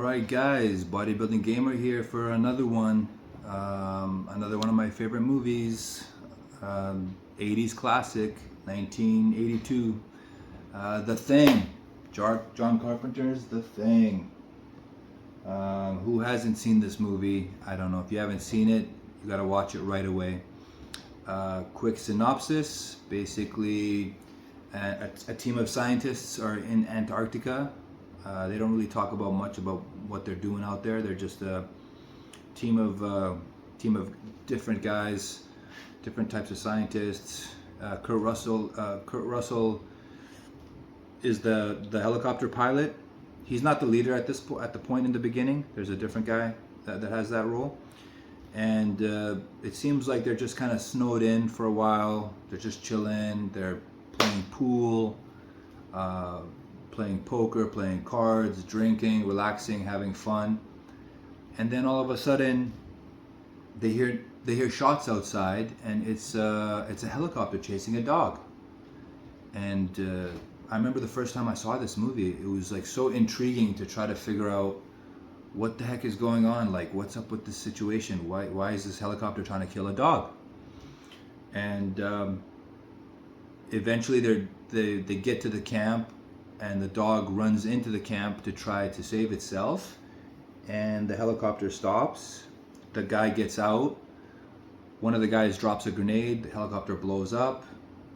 Alright guys, Bodybuilding Gamer here for another one. Another one of my favorite movies. 80s classic, 1982. The Thing. John Carpenter's The Thing. Who hasn't seen this movie? I don't know. If you haven't seen it, you gotta watch it right away. Quick synopsis. Basically, a team of scientists are in Antarctica. They don't really talk about much about what they're doing out there. They're just a team of different guys, different types of scientists. Kurt Russell is the helicopter pilot. He's not the leader at the point in the beginning. There's a different guy that has that role, and it seems like they're just kind of snowed in for a while. They're just chilling. They're playing pool. Playing poker, playing cards, drinking, relaxing, having fun, and then all of a sudden they hear shots outside, and it's a helicopter chasing a dog. And I remember the first time I saw this movie, it was like so intriguing to try to figure out what the heck is going on, like what's up with this situation, why is this helicopter trying to kill a dog? And eventually they get to the camp, and the dog runs into the camp to try to save itself, and the helicopter stops. The guy gets out. One of the guys drops a grenade. The helicopter blows up,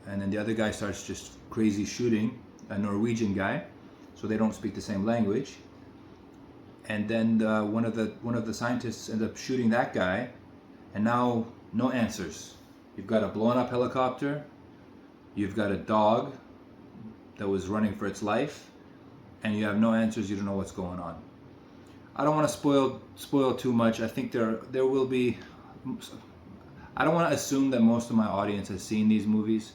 and then the other guy starts just crazy shooting, a Norwegian guy, so they don't speak the same language. And then one of the scientists ends up shooting that guy, and now no answers. You've got a blown up helicopter. You've got a dog that was running for its life, and you have no answers. You don't know what's going on. I don't want to spoil too much. I think there will be. I don't want to assume that most of my audience has seen these movies,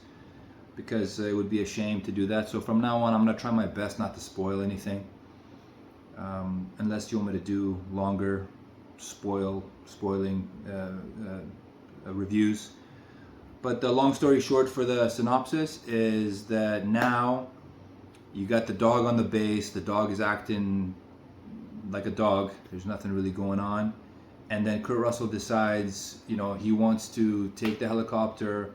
because it would be a shame to do that. So from now on, I'm going to try my best not to spoil anything, unless you want me to do longer spoiling reviews. But the long story short for the synopsis is that now you got the dog on the base. The dog is acting like a dog. There's nothing really going on. And then Kurt Russell decides, he wants to take the helicopter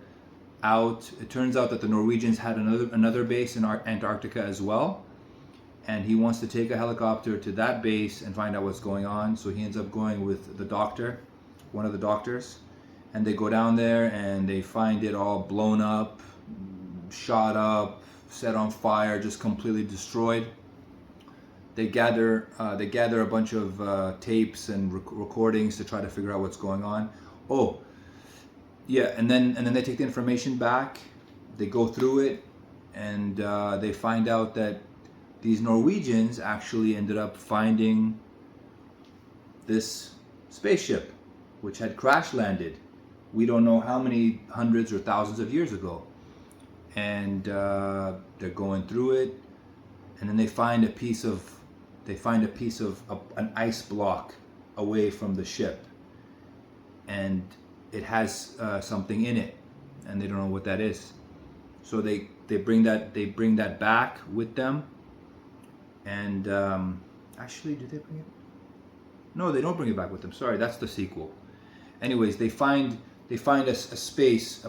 out. It turns out that the Norwegians had another base in Antarctica as well. And he wants to take a helicopter to that base and find out what's going on. So he ends up going with the doctor, one of the doctors. And they go down there and they find it all blown up, shot up, set on fire, just completely destroyed. They gather a bunch of tapes and recordings to try to figure out what's going on. Oh, yeah, and then they take the information back. They go through it, and they find out that these Norwegians actually ended up finding this spaceship, which had crash landed. We don't know how many hundreds or thousands of years ago. And they're going through it, and then they find a piece of an ice block away from the ship, and it has something in it, and they don't know what that is. So they bring that back with them, and actually, do they bring it? No, they don't bring it back with them. Sorry, that's the sequel. Anyways, they find a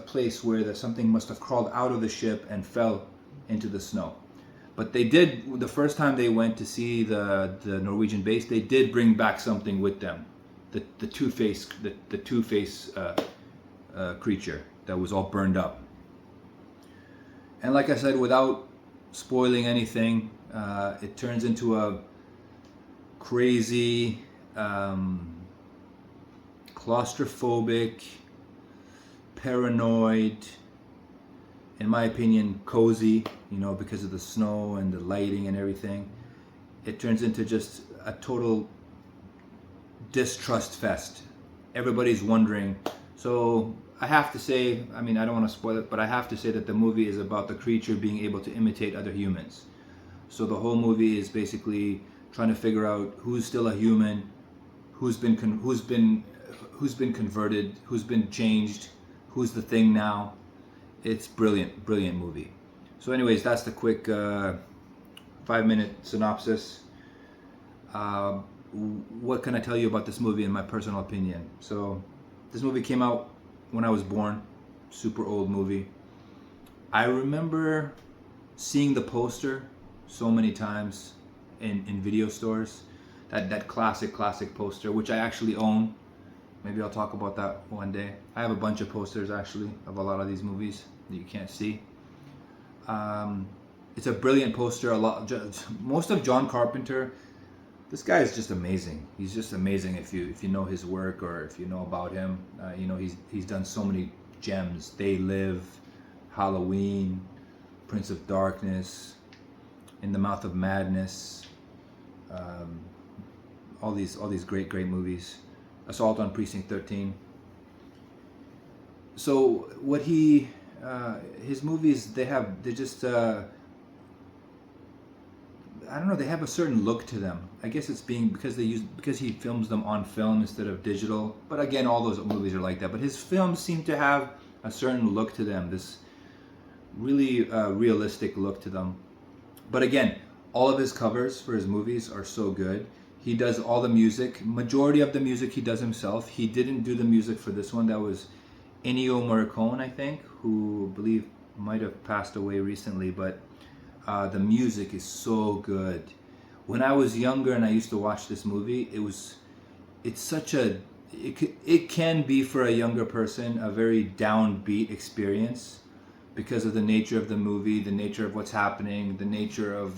place where something must have crawled out of the ship and fell into the snow. But they did, the first time they went to see the Norwegian base, they did bring back something with them, the two-face creature that was all burned up. And like I said, without spoiling anything, it turns into a crazy, claustrophobic, paranoid, in my opinion, cozy, because of the snow and the lighting and everything. It turns into just a total distrust fest. Everybody's wondering. So I have to say, I don't want to spoil it, but I have to say that the movie is about the creature being able to imitate other humans. So the whole movie is basically trying to figure out who's still a human, who's been converted, who's been changed, who's the thing now. It's brilliant movie. So anyways, that's the quick 5-minute synopsis. what can I tell you about this movie in my personal opinion? So this movie came out when I was born, super old movie. I remember seeing the poster so many times in video stores. That classic poster, which I actually own. Maybe I'll talk about that one day. I have a bunch of posters actually of a lot of these movies that you can't see. It's a brilliant poster. Most of John Carpenter. This guy is just amazing. He's just amazing if you know his work or if you know about him. He's done so many gems. They Live, Halloween, Prince of Darkness, In the Mouth of Madness. All these great movies. Assault on Precinct 13. So what his movies, they're just I don't know, they have a certain look to them. I guess it's because he films them on film instead of digital. But again, all those movies are like that. But his films seem to have a certain look to them, this really realistic look to them. But again, all of his covers for his movies are so good. He does all the music. Majority of the music he does himself. He didn't do the music for this one. That was Ennio Morricone, I think, who I believe might have passed away recently. But the music is so good. When I was younger and I used to watch this movie, it can be for a younger person a very downbeat experience because of the nature of the movie, the nature of what's happening, the nature of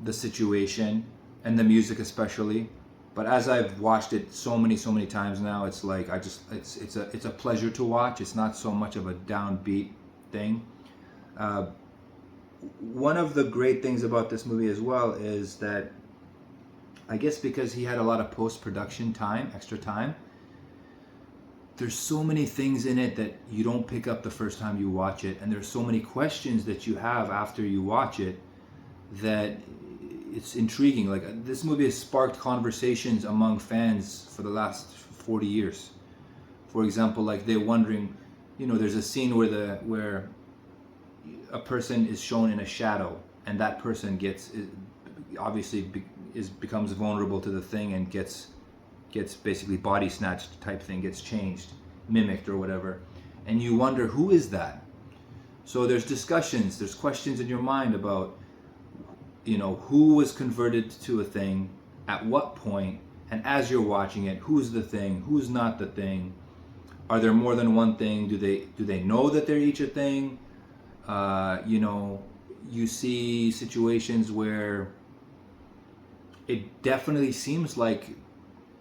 the situation, and the music especially. But as I've watched it so many times now, it's like it's a pleasure to watch. It's not so much of a downbeat thing. One of the great things about this movie as well is that I guess because he had a lot of post-production time, extra time, there's so many things in it that you don't pick up the first time you watch it, and there's so many questions that you have after you watch it that it's intriguing. Like, this movie has sparked conversations among fans for the last 40 years. For example, like they're wondering, there's a scene where a person is shown in a shadow, and that person becomes vulnerable to the thing and gets basically body snatched type thing, gets changed, mimicked or whatever, and you wonder, who is that? So there's discussions, there's questions in your mind about who was converted to a thing at what point, and as you're watching it, who's the thing, who's not the thing, are there more than one thing, do they know that they're each a thing? You see situations where it definitely seems like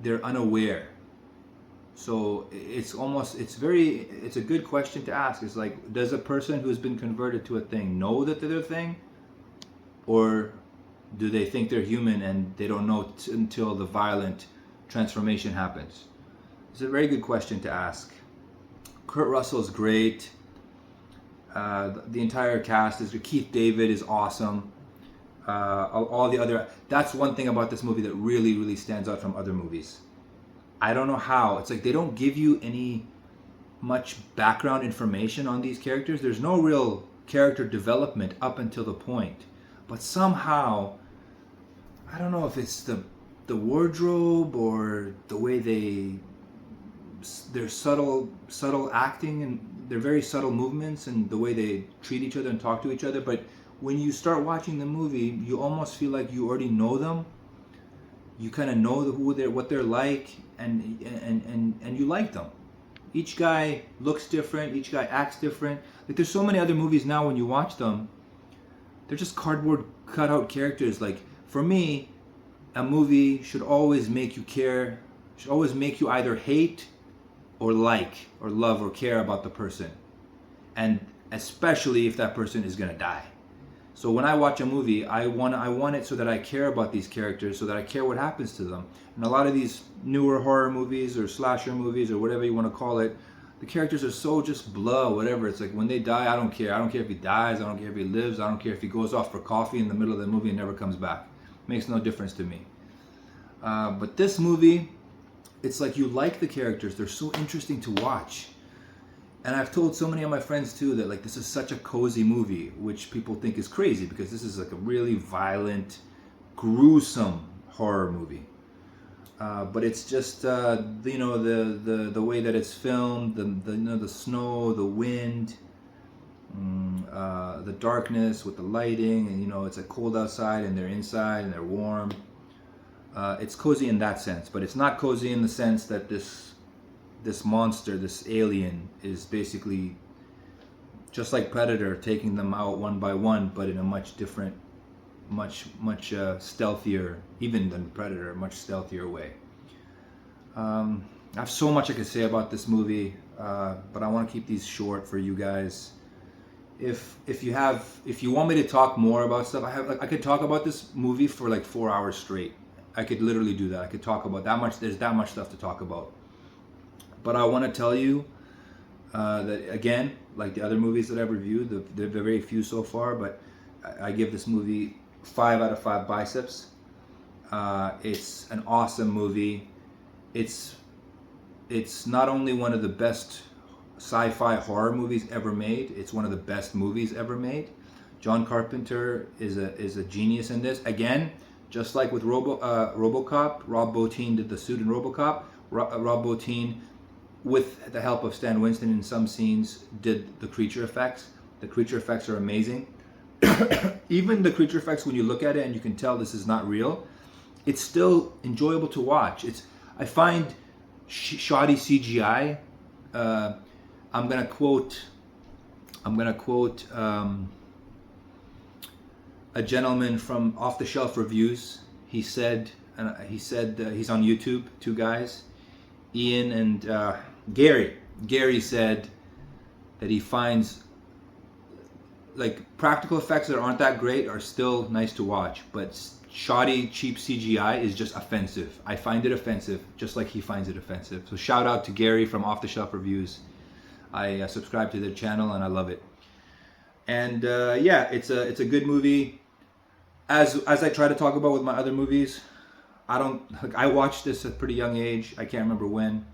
they're unaware. So it's a good question to ask. It's like, does a person who's been converted to a thing know that they're a thing? Or do they think they're human and they don't know until the violent transformation happens? It's a very good question to ask. Kurt Russell's great. The entire cast is. Keith David is awesome. All the other. That's one thing about this movie that really stands out from other movies. I don't know how. It's like they don't give you any much background information on these characters. There's no real character development up until the point. But somehow, I don't know if it's the wardrobe or the way their subtle acting and their very subtle movements and the way they treat each other and talk to each other. But when you start watching the movie, you almost feel like you already know them. You kind of know what they're like, and you like them. Each guy looks different. Each guy acts different. Like, there's so many other movies now when you watch them, they're just cardboard cutout characters. Like, for me, a movie should always make you care, should always make you either hate or like or love or care about the person, and especially if that person is gonna die. So when I watch a movie, I want it so that I care about these characters, so that I care what happens to them. And a lot of these newer horror movies or slasher movies or whatever you want to call it, the characters are so just blah, whatever. It's like, when they die, I don't care. I don't care if he dies. I don't care if he lives. I don't care if he goes off for coffee in the middle of the movie and never comes back. Makes no difference to me. But this movie, it's like you like the characters. They're so interesting to watch. And I've told so many of my friends too that, like, this is such a cozy movie, which people think is crazy because this is like a really violent, gruesome horror movie. But it's just you know, the way that it's filmed, the you know, the snow, the wind, the darkness with the lighting, and you know, it's cold outside and they're inside and they're warm. It's cozy in that sense, but it's not cozy in the sense that this monster, this alien, is basically just like Predator, taking them out one by one, but in a much different, much stealthier, even than Predator, much stealthier way. I have so much I could say about this movie, but I want to keep these short for you guys. If you want me to talk more about stuff, I could talk about this movie for like 4 hours straight. I could literally do that. I could talk about that much. There's that much stuff to talk about. But I want to tell you that again, like the other movies that I've reviewed, there are very few so far, but I give this movie 5 out of 5 biceps. It's an awesome movie. It's not only one of the best sci-fi horror movies ever made, it's one of the best movies ever made. John Carpenter is a genius in this. Again, just like with RoboCop, Rob Bottin did the suit in RoboCop. Rob Bottin, with the help of Stan Winston in some scenes, did the creature effects. The creature effects are amazing. Even the creature effects, when you look at it and you can tell this is not real, it's still enjoyable to watch. I find shoddy CGI. I'm gonna quote a gentleman from Off the Shelf Reviews. He said he's on YouTube. Two guys, Ian and Gary. Gary said that he finds like practical effects that aren't that great are still nice to watch, but shoddy, cheap CGI is just offensive. I find it offensive, just like he finds it offensive. So shout out to Gary from Off the Shelf Reviews. I subscribe to their channel and I love it. And yeah, it's a good movie. As I try to talk about with my other movies, I watched this at a pretty young age. I can't remember when.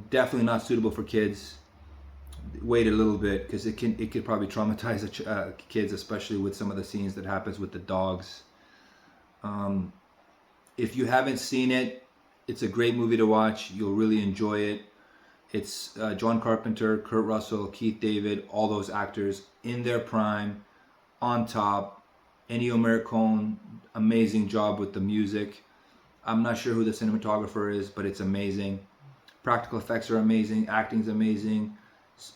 Definitely not suitable for kids. Wait a little bit, because it could probably traumatize kids, especially with some of the scenes that happens with the dogs. If you haven't seen it, it's a great movie to watch. You'll really enjoy it. It's John Carpenter, Kurt Russell, Keith David, all those actors in their prime, on top. Ennio Morricone, amazing job with the music. I'm not sure who the cinematographer is, but it's amazing. Practical effects are amazing. Acting's amazing.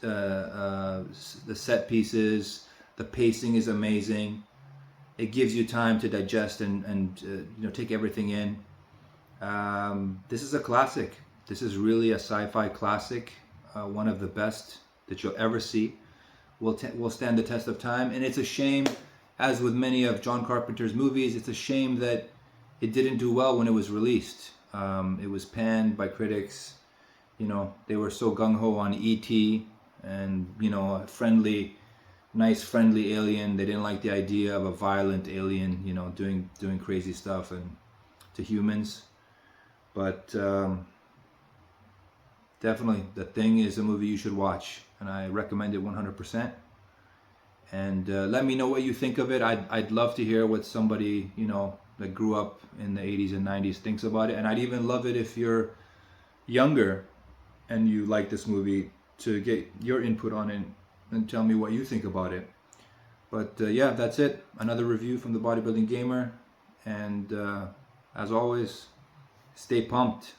The set pieces, the pacing is amazing. It gives you time to digest and you know, take everything in. This is a classic. This is really a sci-fi classic, one of the best that you'll ever see. Will stand the test of time, and it's a shame, as with many of John Carpenter's movies, it's a shame that it didn't do well when it was released. It was panned by critics. You know, they were so gung-ho on E.T. and, you know, a nice friendly alien. They didn't like the idea of a violent alien, you know, doing crazy stuff and to humans. But definitely, The Thing is a movie you should watch, and I recommend it 100%. And let me know what you think of it. I'd love to hear what somebody, you know, that grew up in the 80s and 90s thinks about it. And I'd even love it if you're younger and you like this movie, to get your input on it and tell me what you think about it. But yeah, that's it. Another review from the Bodybuilding Gamer. And as always, stay pumped.